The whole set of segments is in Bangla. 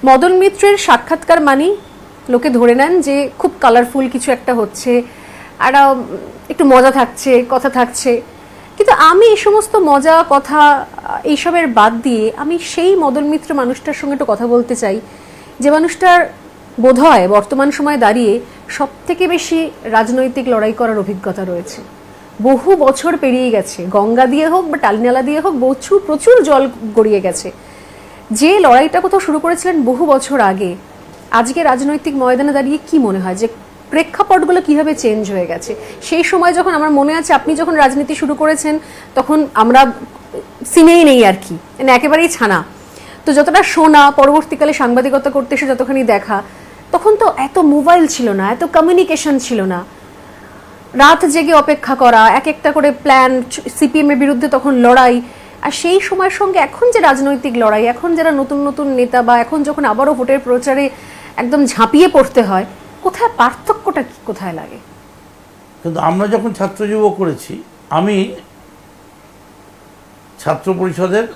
মদন মিত্রের সাক্ষাৎকার মানেই লোকে ধরে নেন যে খুব কালারফুল কিছু একটা হচ্ছে, একটা একটু মজা থাকছে, কথা থাকছে। কিন্তু আমি এই সমস্ত মজা কথা এইসবের বাদ দিয়ে আমি সেই মদন মিত্র মানুষটার সঙ্গে একটু কথা বলতে চাই, যে মানুষটার বোধহয় বর্তমান সময়ে দাঁড়িয়ে সব থেকে বেশি রাজনৈতিক লড়াই করার অভিজ্ঞতা রয়েছে। বহু বছর পেরিয়ে গেছে, গঙ্গা দিয়ে হোক বা টালিনালা দিয়ে হোক প্রচুর জল গড়িয়ে গেছে। যে লড়াইটা কোথাও শুরু করেছিলেন বহু বছর আগে, আজকে রাজনৈতিক ময়দানে দাঁড়িয়ে কি মনে হয় যে প্রেক্ষাপটগুলো কিভাবে চেঞ্জ হয়ে গেছে? সেই সময় যখন আমার মনে আছে আপনি যখন রাজনীতি শুরু করেছেন তখন আমরা সিনেই নেই আর কি, মানে একেবারেই ছানা। তো যতটা শোনা, পরবর্তীকালে সাংবাদিকতা করতে এসে যতখানি দেখা, তখন তো এত মোবাইল ছিল না, এত কমিউনিকেশন ছিল না। রাত জেগে অপেক্ষা করা, এক একটা করে প্ল্যান, সিপিএম এর বিরুদ্ধে তখন লড়াই। আর সেই সময়ের সঙ্গে এখন যে রাজনৈতিক লড়াই, এখন যারা নতুন নতুন নেতা বা এখন যখন আবারও ভোটের প্রচারে একদম ঝাঁপিয়ে পড়তে হয়, কোথায় পার্থক্যটা কোথায় লাগে? কিন্তু আমরা যখন ছাত্র যুব করেছি, আমি ছাত্র পরিষদের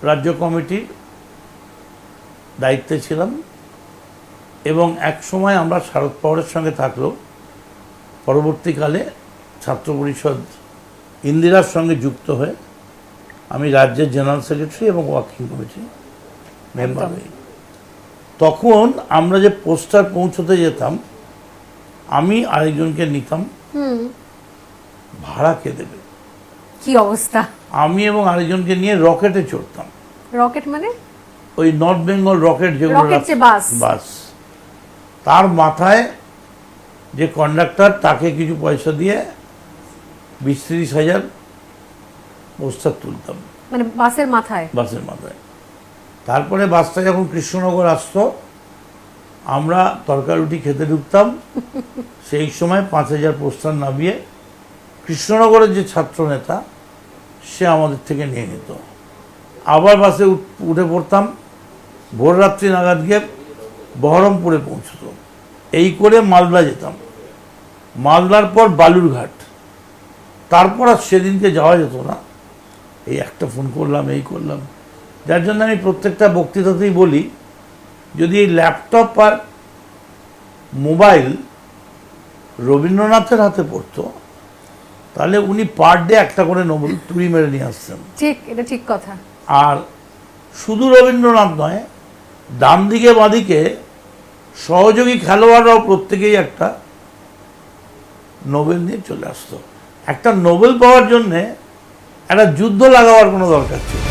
রাজ্য কমিটির দায়িত্বে ছিলাম এবং এক সময় আমরা শারদ পাওয়ারের সঙ্গে থাকলেও পরবর্তীকালে ছাত্র পরিষদ ইন্দিরার সঙ্গে যুক্ত হয়ে আমি রাজ্যের জেনারেল সেক্রেটারি এবং ওয়ার্কিং কমিটি মেম্বার হই। তখন আমরা যে পোস্টার পৌঁছতে যেতাম, আমি আরেকজনকে নিতাম, ভাড়া কে দেবে? কি অবস্থা! আমি এবং আরেকজনকে নিয়ে রকেটে চড়তাম। রকেট মানে? ওই নর্থ বেঙ্গল রকেট, যেগুলো বাস। তার মাথায় যে কন্ডাক্টর, তাকে কিছু পয়সা দিয়ে 20-30 হাজার পোস্টার তুলতাম, মানে বাসের মাথায়। তারপরে বাসটা যখন কৃষ্ণনগর আসতো, আমরা তরকারি রুটি খেতে ঢুকতাম। সেই সময় 5,000 পোস্টার নামিয়ে কৃষ্ণনগরের যে ছাত্র নেতা, সে আমাদের থেকে নিয়ে নিত। আবার বাসে উঠে পড়তাম, ভোর রাত্রি নাগাদ গিয়ে বহরমপুরে পৌঁছত। এই করে মালদা যেতাম, মালদার পর বালুরঘাট। তারপর আর সেদিনকে যাওয়া যেত না। এই একটা ফোন করলাম, এই করলাম। যার জন্য আমি প্রত্যেকটা বক্তৃতাতেই বলি, যদি এই ল্যাপটপ আর মোবাইল রবীন্দ্রনাথের হাতে পড়তো, তাহলে উনি পার ডে একটা করে নোবেল তুড়ি মেরে নিয়ে আসতেন। ঠিক, এটা ঠিক কথা। আর শুধু রবীন্দ্রনাথ নয়, ডান দিকে বাঁদিকে সহযোগী খেলোয়াড়রাও প্রত্যেকেই একটা নোবেল নিয়ে চলে আসতো। একটা নোবেল পাওয়ার জন্যে একটা যুদ্ধ লাগাবার কোনো দরকার ছিল।